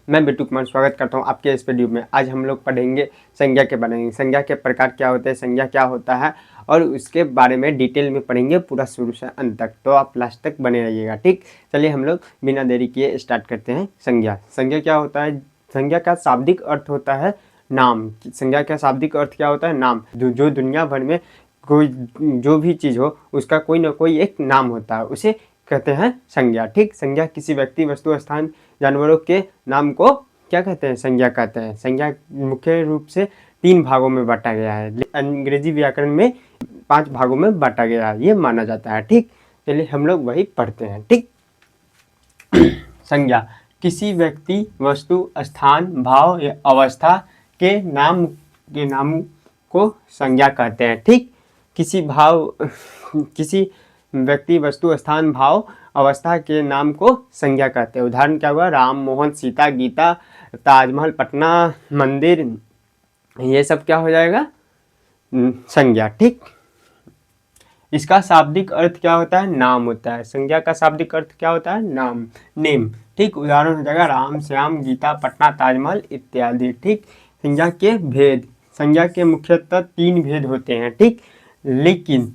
मैं बिट्टू कुमार स्वागत करता हूं आपके इस वीडियो में। आज हम लोग पढ़ेंगे संज्ञा के बारे में। संज्ञा के प्रकार क्या होते हैं, संज्ञा क्या होता है और उसके बारे में डिटेल में पढ़ेंगे पूरा शुरू से अंत तक। तो आप लास्ट तक बने रहिएगा, ठीक। चलिए हम लोग बिना देरी किए स्टार्ट करते हैं। संज्ञा संज्ञा क्या होता है? संज्ञा का शाब्दिक अर्थ होता है नाम। संज्ञा का शाब्दिक अर्थ क्या होता है? नाम। जो दुनिया भर में कोई जो भी चीज़ हो उसका कोई ना कोई एक नाम होता है, उसे कहते हैं संज्ञा, ठीक। संज्ञा किसी व्यक्ति, वस्तु, स्थान, जानवरों के नाम को क्या कहते हैं? संज्ञा कहते हैं। संज्ञा मुख्य रूप से 3 भागों में बांटा गया है। अंग्रेजी व्याकरण में 5 भागों में बांटा गया है, ये माना जाता है, ठीक। चलिए हम लोग वही पढ़ते हैं, ठीक। संज्ञा किसी व्यक्ति, वस्तु, स्थान, भाव या अवस्था के नाम को संज्ञा कहते हैं, ठीक। किसी व्यक्ति, वस्तु, स्थान, भाव, अवस्था के नाम को संज्ञा कहते हैं। उदाहरण क्या हुआ? राम, मोहन, सीता, गीता, ताजमहल, पटना, मंदिर, ये सब क्या हो जाएगा? संज्ञा, ठीक। इसका शाब्दिक अर्थ क्या होता है? नाम होता है। संज्ञा का शाब्दिक अर्थ क्या होता है? नाम, नेम, ठीक। उदाहरण हो जाएगा राम, श्याम, गीता, पटना, ताजमहल इत्यादि, ठीक। संज्ञा के भेद। संज्ञा के मुख्यतः 3 भेद होते हैं, ठीक। लेकिन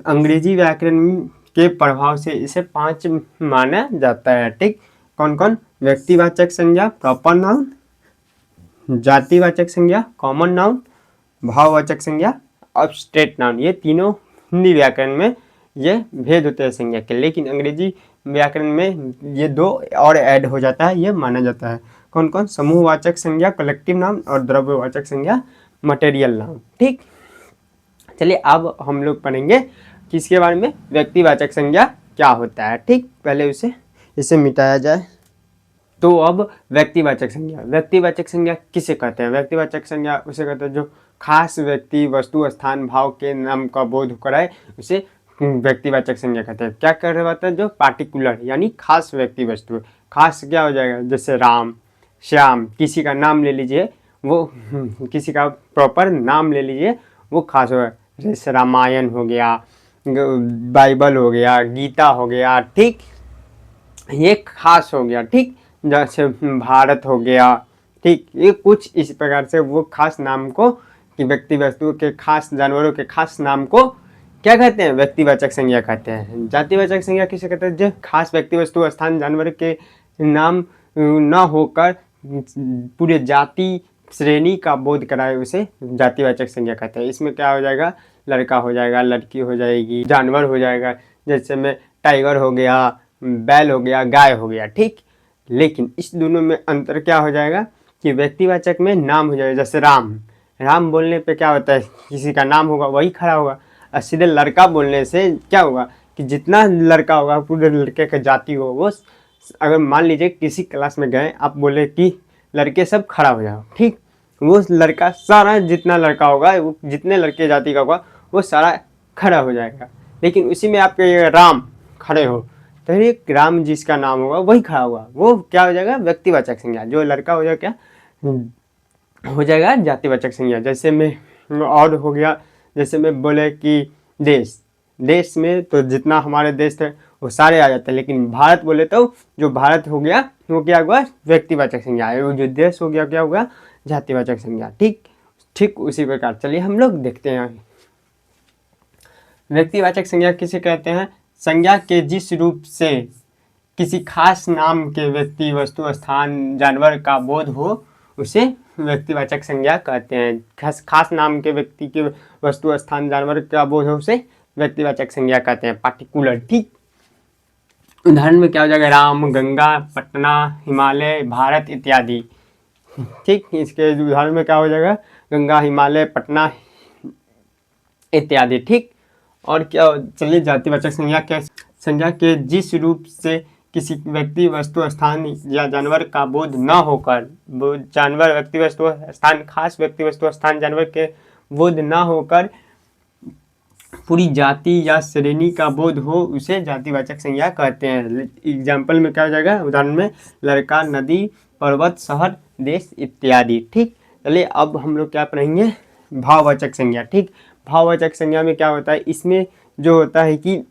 अंग्रेजी व्याकरण के प्रभाव से इसे 5 माना जाता है, ठीक। कौन कौन? व्यक्तिवाचक संज्ञा, प्रॉपर नाउन, जातिवाचक संज्ञा, कॉमन नाउन, भाववाचक संज्ञा, अब्स्ट्रैक्ट नाउन। ये तीनों हिंदी व्याकरण में ये भेद होते हैं संज्ञा के। लेकिन अंग्रेजी व्याकरण में ये 2 और ऐड हो जाता है, ये माना जाता है। कौन कौन? समूहवाचक संज्ञा, कलेक्टिव नाउन, और द्रव्यवाचक संज्ञा, मटेरियल नाउन, ठीक। चलिए अब हम लोग पढ़ेंगे किसके बारे में? व्यक्तिवाचक संज्ञा क्या होता है, ठीक। पहले इसे मिटाया जाए। तो अब व्यक्तिवाचक संज्ञा। व्यक्तिवाचक संज्ञा किसे कहते हैं? व्यक्तिवाचक संज्ञा उसे कहते हैं जो खास व्यक्ति, वस्तु, स्थान, भाव के नाम का बोध कराए, उसे व्यक्तिवाचक संज्ञा कहते हैं। क्या कर रहे होता है? जो पार्टिकुलर यानी खास व्यक्ति, वस्तु। खास क्या हो जाएगा? जैसे राम, श्याम, किसी का नाम ले लीजिए, वो किसी का प्रॉपर नाम ले लीजिए, वो खास होगा। जैसे रामायण हो गया, बाइबल हो गया, गीता हो गया, ठीक। ये खास हो गया, ठीक। जैसे भारत हो गया, ठीक। ये कुछ इस प्रकार से वो खास नाम को, कि व्यक्ति, वस्तु के खास, जानवरों के खास नाम को क्या कहते हैं? व्यक्तिवाचक संज्ञा कहते हैं। जातिवाचक संज्ञा किसे कहते हैं? जो खास व्यक्ति, वस्तु, स्थान, जानवर के नाम न होकर पूरे जाति, श्रेणी का बोध कराए, उसे जातिवाचक संज्ञा कहते हैं। इसमें क्या हो जाएगा? लड़का हो जाएगा, लड़की हो जाएगी, जानवर हो जाएगा, जैसे में टाइगर हो गया, बैल हो गया, गाय हो गया, ठीक। लेकिन इस दोनों में अंतर क्या हो जाएगा कि व्यक्तिवाचक में नाम हो जाएगा। जैसे राम, राम बोलने पे क्या होता है? किसी का नाम होगा वही खड़ा होगा। और सीधे लड़का बोलने से क्या होगा कि जितना लड़का होगा, पूरे लड़के का जाति हो, वो अगर मान लीजिए किसी क्लास में गए, आप बोले कि लड़के सब खड़ा हो जाओ, ठीक। वो लड़का सारा जितना लड़का होगा, वो जितने लड़के जाति का होगा, वो सारा खड़ा हो जाएगा। लेकिन उसी में आपके राम खड़े हो, तो एक राम जिसका नाम होगा वही खड़ा होगा, वो क्या हो जाएगा? व्यक्तिवाचक संज्ञा। जो लड़का हो जाएगा क्या हो जाएगा? जातिवाचक संज्ञा। जैसे में और हो गया, जैसे में बोले कि देश में तो जितना हमारे देश थे वो सारे आ जाते हैं। लेकिन भारत बोले तो जो भारत हो गया वो क्या हुआ? व्यक्तिवाचक संज्ञा है। वो जो देश हो गया क्या हुआ? जातिवाचक संज्ञा, ठीक। उसी प्रकार चलिए हम लोग देखते हैं व्यक्तिवाचक संज्ञा किसे कहते हैं? संज्ञा के जिस रूप से किसी खास नाम के व्यक्ति, वस्तु, स्थान, जानवर का बोध हो, उसे व्यक्तिवाचक संज्ञा कहते हैं। खास नाम के व्यक्ति के, वस्तु, स्थान, जानवर का बोध हो, उसे व्यक्तिवाचक संज्ञा कहते हैं, पार्टिकुलर, ठीक। उदाहरण में क्या हो जाएगा? राम, गंगा, पटना, हिमालय, भारत इत्यादि, ठीक। इसके उदाहरण में क्या हो जाएगा? गंगा, हिमालय, पटना इत्यादि, ठीक। और क्या? चलिए जातिवाचक संज्ञा क्या? संज्ञा के जिस रूप से किसी व्यक्ति, वस्तु, स्थान या जानवर का बोध न होकर, जानवर, व्यक्ति, वस्तु, स्थान, खास व्यक्ति, वस्तु, स्थान, जानवर के बोध न होकर पूरी जाति या श्रेणी का बोध हो, उसे जातिवाचक संज्ञा कहते हैं। एग्जाम्पल में क्या हो जाएगा? उदाहरण में लड़का, नदी, पर्वत, शहर, देश इत्यादि, ठीक। चलिए अब हम लोग क्या पढ़ेंगे? भाववाचक संज्ञा, ठीक। भाववाचक संज्ञा में क्या होता है? इसमें जो होता है कि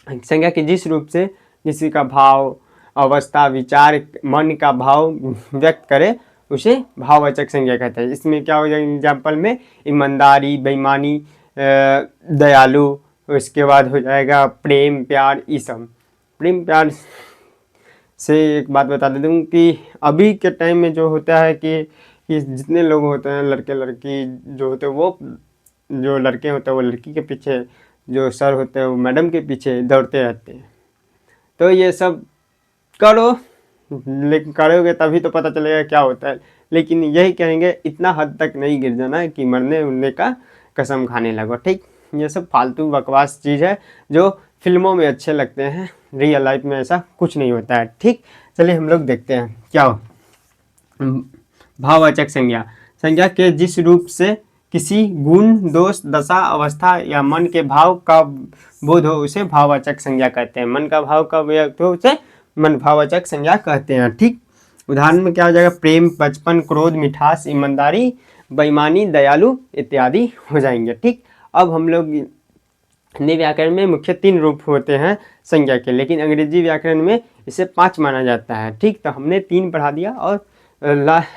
संज्ञा के जिस रूप से किसी का भाव, अवस्था, विचार, मन का भाव व्यक्त करे उसे भाववाचक संज्ञा कहते हैं। इसमें क्या हो जाएगा एग्जाम्पल में, ईमानदारी, बेईमानी, दयालु, उसके बाद हो जाएगा प्रेम, प्यार, ये सब। प्रेम प्यार से एक बात बता देता हूँ कि अभी के टाइम में जो होता है कि जितने लोग होते हैं, लड़के लड़की जो होते हैं, वो जो लड़के होते हैं वो लड़की के पीछे, जो सर होते हैं वो मैडम के पीछे दौड़ते रहते हैं। तो ये सब करो, लेकिन करोगे तभी तो पता चलेगा क्या होता है। लेकिन यही कहेंगे, इतना हद तक नहीं गिर जाना कि मरने उड़ने का कसम खाने लगो, ठीक। ये सब फालतू बकवास चीज़ है जो फिल्मों में अच्छे लगते हैं, रियल लाइफ में ऐसा कुछ नहीं होता है, ठीक। चलिए हम लोग देखते हैं क्या हो। भाववाचक संज्ञा, संज्ञा के जिस रूप से किसी गुण, दोष, दशा, अवस्था या मन के भाव का बोध हो उसे भाववाचक संज्ञा कहते हैं। मन का भाव का व्यक्त हो उसे मन भाववाचक संज्ञा कहते हैं, ठीक। उदाहरण में क्या हो जाएगा, प्रेम, बचपन, क्रोध, मिठास, ईमानदारी, बेईमानी, दयालु इत्यादि हो जाएंगे, ठीक। अब हम लोग हिंदी व्याकरण में मुख्य 3 रूप होते हैं संज्ञा के, लेकिन अंग्रेजी व्याकरण में इसे 5 माना जाता है, ठीक। तो हमने 3 पढ़ा दिया और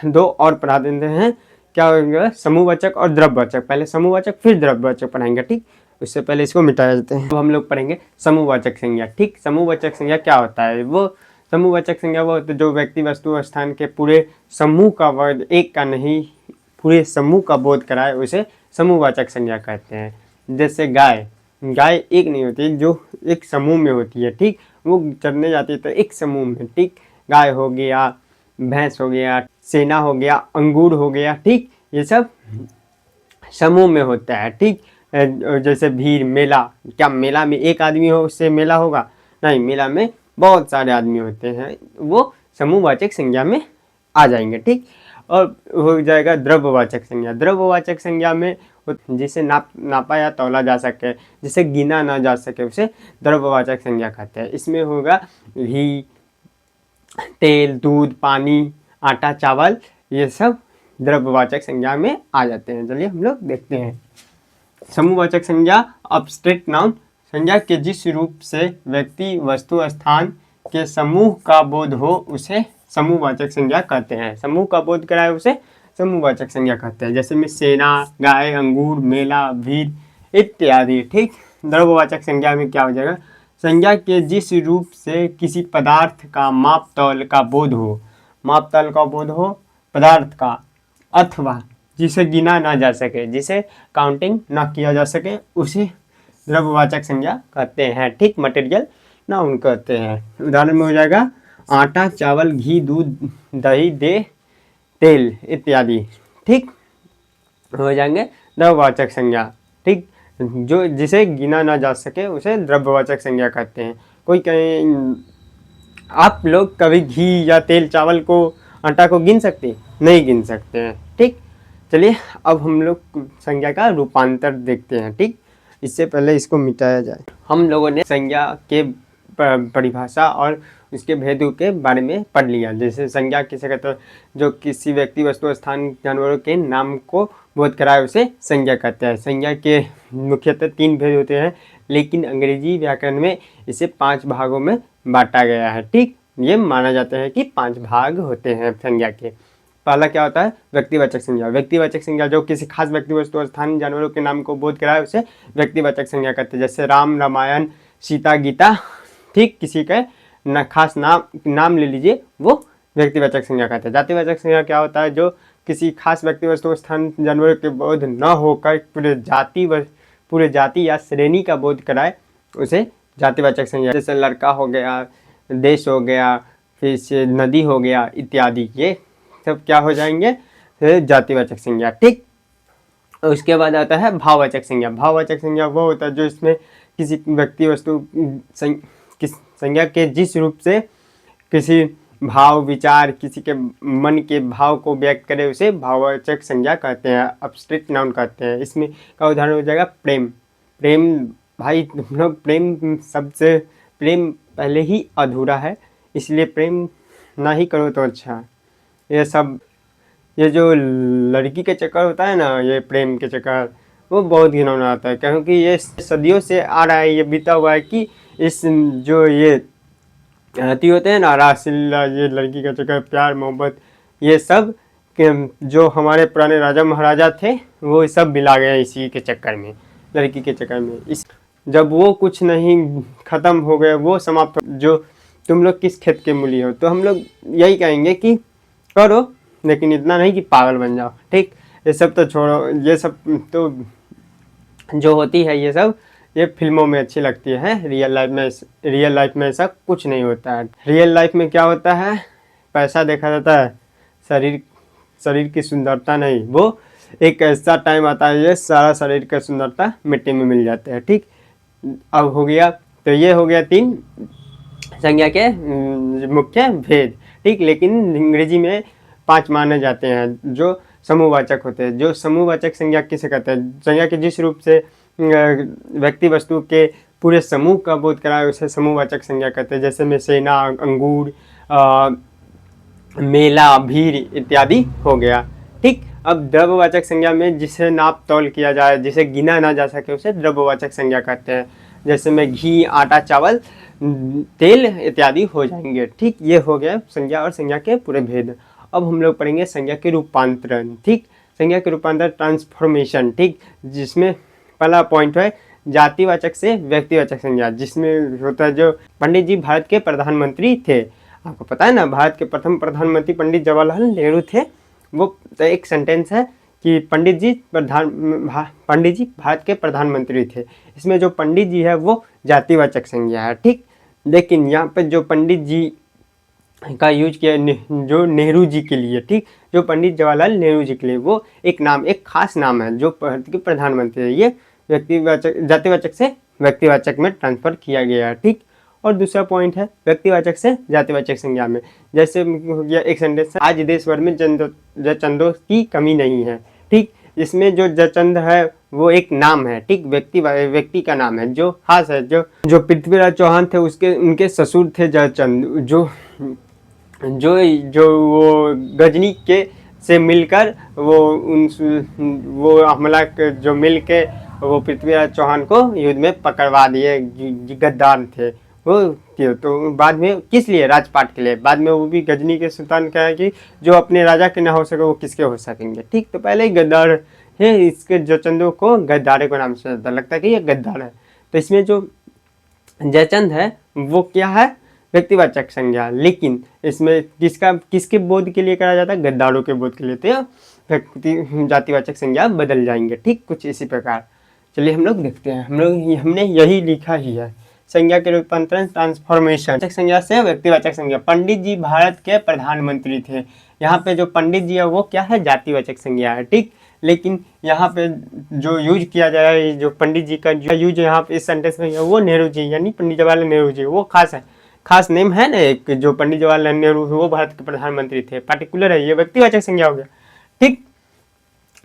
2 और पढ़ा देते हैं। क्या होगा, समूहवाचक और द्रव्यवाचक। पहले समूहवाचक फिर द्रव्यवाचक पढ़ाएंगे, ठीक। उससे पहले इसको मिटा देते हैं। तो हम लोग पढ़ेंगे समूहवाचक संज्ञा, ठीक। समूहवाचक संज्ञा क्या होता है, वो समूहवाचक संज्ञा वो होता है जो व्यक्ति, वस्तु, स्थान के पूरे समूह का वर्ग, एक का नहीं पूरे समूह का बोध कराए उसे समूहवाचक संज्ञा कहते हैं। जैसे गाय, गाय एक नहीं होती, जो एक समूह में होती है, ठीक। वो चरने जाती है तो एक समूह में, ठीक। गाय हो गया, भैंस हो गया, सेना हो गया, अंगूर हो गया, ठीक। ये सब समूह में होता है, ठीक। जैसे भीड़, मेला, क्या मेला में एक आदमी हो उससे मेला होगा, नहीं, मेला में बहुत सारे आदमी होते हैं, वो समूहवाचक संज्ञा में आ जाएंगे, ठीक। और हो जाएगा द्रव्यवाचक संज्ञा। द्रव्यवाचक संज्ञा में जिसे नापा या तौला जा सके, जिसे गिना ना जा सके उसे द्रव्यवाचक संज्ञा कहते हैं। इसमें होगा घी, तेल, दूध, पानी, आटा, चावल, ये सब द्रव्यवाचक संज्ञा में आ जाते हैं। चलिए हम लोग देखते हैं। समूहवाचक संज्ञा, अब्स्ट्रैक्ट नाउन, संज्ञा के जिस रूप से व्यक्ति, वस्तु, स्थान के समूह का बोध हो उसे समूहवाचक संज्ञा कहते हैं। समूह का बोध कराए उसे समूहवाचक संज्ञा कहते हैं। जैसे में सेना, गाय, अंगूर, मेला, भीड़ इत्यादि, ठीक। द्रव्यवाचक संज्ञा में क्या हो जाएगा, संज्ञा के जिस रूप से किसी पदार्थ का माप तौल का बोध हो, माप तौल का बोध हो पदार्थ का, अथवा जिसे गिना ना जा सके, जिसे काउंटिंग ना किया जा सके, उसे द्रव्यवाचक संज्ञा कहते हैं, ठीक। मटेरियल नाउन कहते हैं। उदाहरण में हो जाएगा आटा, चावल, घी, दूध, दही, दे, तेल इत्यादि, ठीक, हो जाएंगे द्रव्यवाचक संज्ञा, ठीक। जो जिसे गिना ना जा सके उसे द्रव्यवाचक संज्ञा कहते हैं। कोई कहीं, आप लोग कभी घी या तेल, चावल को, आटा को गिन सकते, नहीं गिन सकते हैं, ठीक। चलिए अब हम लोग संज्ञा का रूपांतर देखते हैं, ठीक। इससे पहले इसको मिटाया जाए। हम लोगों ने संज्ञा के परिभाषा और उसके भेदों के बारे में पढ़ लिया। जैसे संज्ञा किसे कहते हैं, जो किसी व्यक्ति, वस्तु, स्थान, जानवरों के नाम को बोध कराए उसे संज्ञा कहते हैं। संज्ञा के मुख्यतः 3 भेद होते हैं, लेकिन अंग्रेजी व्याकरण में इसे 5 भागों में बांटा गया है, ठीक। ये माना जाता है कि 5 भाग होते हैं संज्ञा के। पहला क्या होता है, व्यक्तिवाचक संज्ञा। व्यक्तिवाचक संज्ञा जो किसी खास व्यक्ति, वस्तु, स्थान, जानवरों के नाम को बोध कराए उसे व्यक्तिवाचक संज्ञा कहते हैं। जैसे राम, रामायण, सीता, गीता, ठीक। किसी का खास नाम ले लीजिए, वो व्यक्तिवाचक संज्ञा कहते हैं। जातिवाचक संज्ञा क्या होता है, जो किसी खास व्यक्ति, वस्तु, स्थान, जानवरों के बोध न होकर पूरे जाति या श्रेणी का बोध कराए उसे जातिवाचक संज्ञा। जैसे लड़का हो गया, देश हो गया, फिर से नदी हो गया इत्यादि, ये सब क्या हो जाएंगे, जातिवाचक संज्ञा, ठीक। उसके बाद आता है भाववाचक संज्ञा। भाववाचक संज्ञा वो होता है जो इसमें किसी व्यक्ति, वस्तु, संज्ञा के जिस रूप से किसी भाव, विचार, किसी के मन के भाव को व्यक्त करे उसे भाववाचक संज्ञा कहते हैं, अब्स्ट्रैक्ट नाउन कहते हैं। इसमें का उदाहरण हो जाएगा प्रेम। प्रेम, भाई तुम लोग प्रेम शब्द से, प्रेम पहले ही अधूरा है, इसलिए प्रेम ना ही करो तो अच्छा। ये सब, ये जो लड़की के चक्कर होता है ना, ये प्रेम के चक्कर, वो बहुत घिनौना आता है, क्योंकि ये सदियों से आ रहा है, ये बीता हुआ है कि इस जो ये हाथी होते हैं ना, रासलीला, ये लड़की का चक्कर, प्यार मोहब्बत, ये सब जो हमारे पुराने राजा महाराजा थे वो सब मिला गया इसी के चक्कर में, लड़की के चक्कर में। इस जब वो कुछ नहीं ख़त्म हो गया, वो समाप्त हो, जो तुम लोग किस खेत के मूली हो, तो हम लोग यही कहेंगे कि करो, लेकिन इतना नहीं कि पागल बन जाओ। ठीक, ये सब तो छोड़ो, ये सब तो जो होती है, ये सब ये फिल्मों में अच्छी लगती है। रियल लाइफ में ऐसा कुछ नहीं होता है। रियल लाइफ में क्या होता है, पैसा देखा जाता है, शरीर की सुंदरता नहीं। वो एक ऐसा टाइम आता है, ये सारा शरीर का सुंदरता मिट्टी में मिल जाता है। ठीक, अब हो गया, तो ये हो गया 3 संज्ञा के मुख्य भेद। ठीक, लेकिन अंग्रेजी में 5 माने जाते हैं जो समूहवाचक होते हैं। जो समूहवाचक संज्ञा किसे कहते हैं? संज्ञा के जिस रूप से व्यक्ति वस्तु के पूरे समूह का बोध कराए उसे समूहवाचक संज्ञा कहते हैं। जैसे में सेना, अंगूर, मेला, भीड़ इत्यादि हो गया। ठीक, अब द्रव्यवाचक संज्ञा में जिसे नाप तौल किया जाए, जिसे गिना ना जा सके, उसे द्रव्यवाचक संज्ञा कहते हैं। जैसे में घी, आटा, चावल, तेल इत्यादि हो जाएंगे। ठीक, ये हो गया संज्ञा और संज्ञा के पूरे भेद। अब हम लोग पढ़ेंगे संज्ञा के रूपांतरण। ठीक, संज्ञा के रूपांतरण, ट्रांसफॉर्मेशन। ठीक, जिसमें पहला पॉइंट है जातिवाचक से व्यक्तिवाचक संज्ञा, जिसमें होता है जो पंडित जी भारत के प्रधानमंत्री थे। आपको पता है ना, भारत के प्रथम प्रधानमंत्री पंडित जवाहरलाल नेहरू थे। वो तो एक सेंटेंस है कि पंडित जी भारत के प्रधानमंत्री थे। इसमें जो पंडित जी है वो जातिवाचक संज्ञा है। ठीक, लेकिन यहाँ पे जो पंडित जी का यूज किया जो नेहरू जी के लिए, ठीक, जो पंडित जवाहरलाल नेहरू जी के लिए, वो एक नाम, एक खास नाम है जो भारत के प्रधानमंत्री है। ये व्यक्तिवाचक, जातिवाचक से व्यक्तिवाचक में ट्रांसफर किया गया है। ठीक, और दूसरा पॉइंट है व्यक्तिवाचक से जातिवाचक संज्ञा में। जैसे हो गया एक सेंटेंस, आज देश भर में जचंदों की कमी नहीं है। ठीक, इसमें जो जचंद है वो एक नाम है। ठीक, व्यक्ति का नाम है जो खास है। जो पृथ्वीराज चौहान थे उनके ससुर थे जयचंद, जो वो गजनी के से मिलकर वो हमला जो मिल के वो पृथ्वीराज चौहान को युद्ध में पकड़वा दिए, गद्दार थे वो। तो बाद में किस लिए? राजपाट के लिए। बाद में वो भी गजनी के सुल्तान कहा कि जो अपने राजा के ना हो सके वो किसके हो सकेंगे। ठीक, तो पहले ही गद्दार है, इसके जयचंदों को गद्दारे को नाम से लगता है कि ये गद्दार है। तो इसमें जो जयचंद है वो क्या है? व्यक्तिवाचक संज्ञा। लेकिन इसमें किसके बोध के लिए करा जाता है? गद्दारों के बोध के लिए। तो जातिवाचक संज्ञा बदल जाएंगे। ठीक, कुछ इसी प्रकार। चलिए हम लोग देखते हैं। हमने यही लिखा ही है, संज्ञा के रूपांतरण, ट्रांसफॉर्मेशन। संज्ञा से व्यक्तिवाचक संज्ञा। पंडित जी भारत के प्रधानमंत्री थे। यहाँ पे जो पंडित जी है वो क्या है? जातिवाचक संज्ञा है। ठीक, लेकिन यहाँ पे जो यूज किया जा रहा है, जो पंडित जी का जो यूज यहाँ पे इस सेंटेंस में वो नेहरू जी, यानी पंडित जवाहरलाल नेहरू जी, वो खास है, खास नेम है ना एक, जो पंडित जवाहरलाल नेहरू वो भारत के प्रधानमंत्री थे, पार्टिकुलर है, ये व्यक्तिवाचक संज्ञा हो गया। ठीक,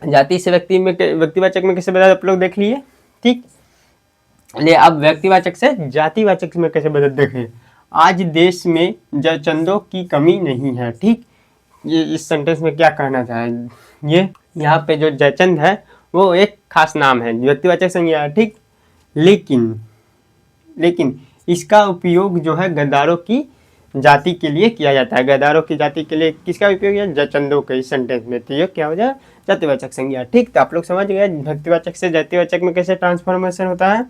जाति से व्यक्तिवाचक में कैसे बदल, आप लोग देख लिए। ठीक, ले अब व्यक्तिवाचक से जातिवाचक में कैसे बदल देखें। आज देश में जयचंदों की कमी नहीं है। ठीक, ये इस सेंटेंस में क्या कहना चाहे, ये यहाँ पे जो जयचंद है वो एक खास नाम है, व्यक्तिवाचक संज्ञा है। ठीक, लेकिन इसका उपयोग जो है गद्दारों की जाति के लिए किया जाता है। गद्दारों की जाति के लिए किसका उपयोग है? जयचंदों के। इस सेंटेंस में तो ये क्या हो जाए? जातिवाचक संज्ञा। ठीक, तो आप लोग समझ गए व्यक्तिवाचक से जातिवाचक में कैसे ट्रांसफॉर्मेशन होता है।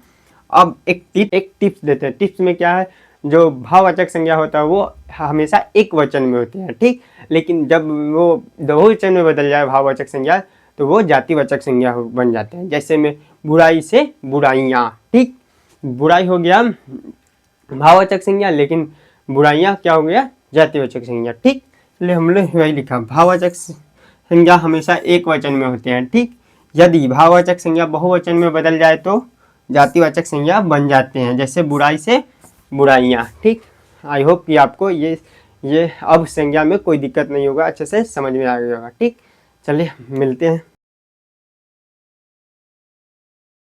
अब एक टिप्स देते हैं। टिप्स में क्या है, जो भाववाचक संज्ञा होता है वो हमेशा एक वचन में होते हैं। ठीक, लेकिन जब वो बहुवचन में बदल जाए भाववाचक संज्ञा तो वो जातिवाचक संज्ञा बन जाते हैं। जैसे में बुराई से बुराइयाँ। ठीक, बुराई हो गया भाववाचक संज्ञा, लेकिन बुराइयाँ क्या हो गया? जातिवाचक संज्ञा। ठीक, इसलिए हमने वही लिखा, भाववाचक संज्ञा हमेशा एक वचन में होते हैं। ठीक, यदि भाववाचक संज्ञा बहुवचन में बदल जाए तो जातिवाचक संज्ञा बन जाते हैं, जैसे बुराई से बुराइयाँ। ठीक, आई होप कि आपको ये अब संज्ञा में कोई दिक्कत नहीं होगा, अच्छे से समझ में आ गया होगा। ठीक, चलिए मिलते हैं।